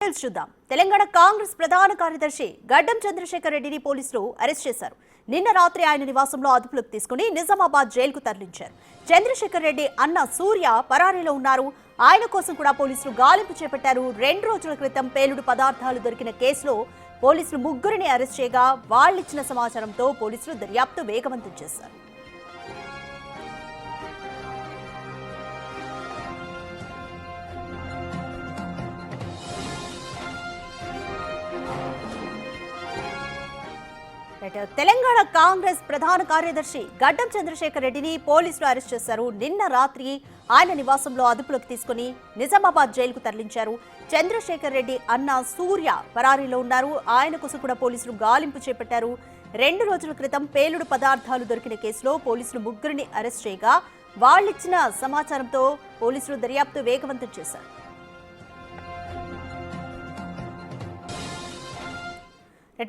Details చూద్దాం. తెలంగాణ కాంగ్రెస్ ప్రధాన కార్యదర్శి గడ్డం చంద్రశేఖర్ రెడ్డిని పోలీసులు అరెస్ట్ చేశారు. నిన్న రాత్రి ఆయన నివాసంలో అదుపులోకి తీసుకుని నిజామాబాద్ జైలుకు తరలించారు. చంద్రశేఖర్ రెడ్డి అన్న సూర్య పరారీలో ఉన్నారు. ఆయన కోసం కూడా పోలీసులు గాలింపు చేపట్టారు. 2 రోజుల క్రితం పేలుడు పదార్థాలు దొరికిన కేసులో పోలీసులు ముగ్గురిని అరెస్ట్ చేయగా వాళ్ళిచ్చిన సమాచారంతో పోలీసులు దర్యాప్తు వేగవంతం చేశారు. తెలంగాణ కాంగ్రెస్ ప్రధాన కార్యదర్శి గడ్డం చంద్రశేఖర్ రెడ్డిని పోలీసులు అరెస్ట్ చేశారు. నిన్న రాత్రి ఆయన నివాసంలో అదుపులోకి తీసుకుని నిజామాబాద్ జైలుకు తరలించారు. చంద్రశేఖర్ రెడ్డి అన్న సూర్య పరారీలో ఉన్నారు. ఆయన కోసం కూడా పోలీసులు గాలింపు చేపట్టారు. 2 రోజుల క్రితం పేలుడు పదార్థాలు దొరికిన కేసులో పోలీసులు ముగ్గురిని అరెస్ట్ చేయగా వాళ్ళిచ్చిన సమాచారంతో పోలీసులు దర్యాప్తు వేగవంతం చేశారు.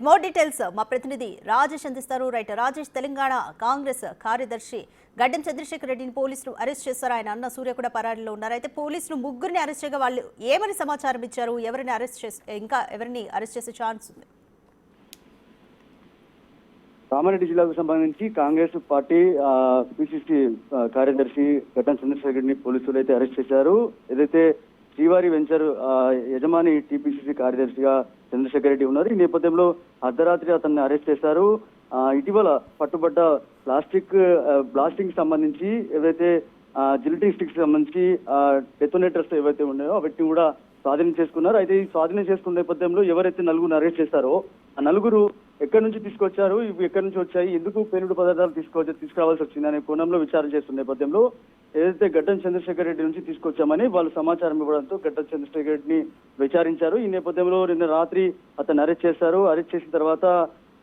మోర్ డీటెయిల్స్ మా ప్రతినిధి రాజేష్ అందిస్తారు. రాజేష్, తెలంగాణ కాంగ్రెస్ కార్యదర్శి గడ్డం చంద్రశేఖర్ రెడ్డిని పోలీసులు అరెస్ట్ చేశారు. ఆయన అన్న సూర్య కూడా పరారీలో ఉన్నారు. అయితే పోలీసులు ముగ్గురిని అరెస్ట్ చేయగా వాళ్ళు ఏమని సమాచారం ఇచ్చారు? ఇంకా ఎవరిని అరెస్ట్ చేసే ఛాన్స్ ఉంది? కామారెడ్డి జిల్లాకు సంబంధించి కాంగ్రెస్ పార్టీ పిసిసి కార్యదర్శి గడ్డం చంద్రశేఖర్ రెడ్డిని పోలీసులు అయితే అరెస్ట్ చేశారు. ఏదైతే శ్రీవారి వెంచర్ యజమాని టీపీసీసీ కార్యదర్శిగా చంద్రశేఖర్ రెడ్డి ఉన్నారు. ఈ నేపథ్యంలో అర్ధరాత్రి అతన్ని అరెస్ట్ చేశారు. ఇటీవల పట్టుబడ్డ బ్లాస్టింగ్ సంబంధించి ఏవైతే జిలిటింగ్ స్టిక్స్ సంబంధించి డెటోనేటర్స్ ఏవైతే ఉన్నాయో వాటిని కూడా స్వాధీనం చేసుకున్నారు. అయితే ఈ స్వాధీనం చేసుకున్న నేపథ్యంలో ఎవరైతే నలుగురు అరెస్ట్ చేశారో ఆ నలుగురు ఎక్కడి నుంచి తీసుకొచ్చారు, ఇవి ఎక్కడి నుంచి వచ్చాయి, ఎందుకు పేలుడు పదార్థాలు తీసుకురావాల్సి వచ్చింది అనే కోణంలో విచారణ చేస్తున్న నేపథ్యంలో ఏదైతే గడ్డం చంద్రశేఖర్ రెడ్డి నుంచి తీసుకొచ్చామని వాళ్ళు సమాచారం ఇవ్వడంతో గడ్డం చంద్రశేఖర్ రెడ్డిని విచారించారు. ఈ నేపథ్యంలో నిన్న రాత్రి అతన్ని అరెస్ట్ చేశారు. అరెస్ట్ చేసిన తర్వాత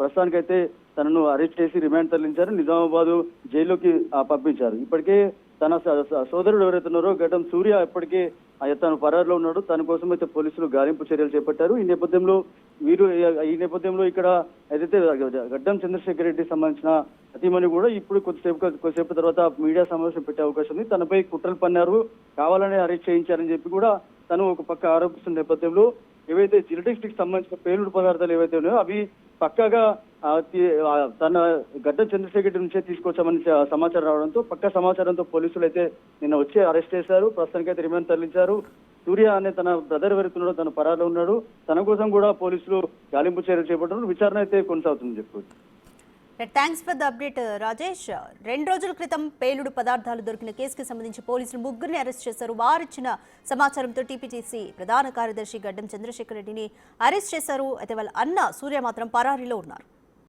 ప్రస్తుతానికైతే తనను అరెస్ట్ చేసి రిమాండ్ తరలించారు. నిజామాబాద్ జైల్లోకి పంపించారు. ఇప్పటికే తన సోదరుడు ఎవరైతే ఉన్నారో గడ్డం సూర్య ఇప్పటికే తను పరారులో ఉన్నాడు. తన కోసం అయితే పోలీసులు గాలింపు చర్యలు చేపట్టారు. ఈ నేపథ్యంలో ఇక్కడ ఏదైతే గడ్డం చంద్రశేఖర్ రెడ్డికి సంబంధించిన అతిమని కూడా ఇప్పుడు కొద్దిసేపు తర్వాత మీడియా సమావేశం పెట్టే అవకాశం ఉంది. తనపై కుట్రలు పన్నారు, కావాలనే అరెస్ట్ చేయించారని చెప్పి కూడా తను ఒక పక్క ఆరోపిస్తున్న నేపథ్యంలో ఏవైతే జిలిటిక్స్ సంబంధించిన పేలుడు పదార్థాలు ఏవైతే ఉన్నాయో అవి పక్కాగా తన గడ్డం చంద్రశేఖర్ రెడ్డి నుంచే తీసుకొచ్చామని సమాచారం రావడంతో పక్కా సమాచారంతో పోలీసులు అయితే నిన్న వచ్చి అరెస్ట్ చేశారు. ప్రస్తుతానికి అయితే రిమాండ్ తరలించారు. సూర్య అనే తన బ్రదర్ ఎవరైతున్నాడో తన పరాలో ఉన్నాడు. తన కోసం కూడా పోలీసులు గాలింపు చర్యలు చేపట్టారు. విచారణ అయితే కొనసాగుతుంది చెప్పుకోవచ్చు. Thanks for the update Rajesh. 2 రోజుల క్రితం పేలుడు పదార్థాలు దొరికిన కేసుకి సంబంధించి పోలీసులు ముగ్గురిని అరెస్ట్ చేశారు. వారిచ్చిన సమాచారంతో టీపీటీసీ ప్రధాన కార్యదర్శి గడ్డం చంద్రశేఖర్ రెడ్డిని అరెస్ట్ చేశారు. అయితే వాళ్ళ అన్న సూర్య మాత్రం పరారీలో ఉన్నారు.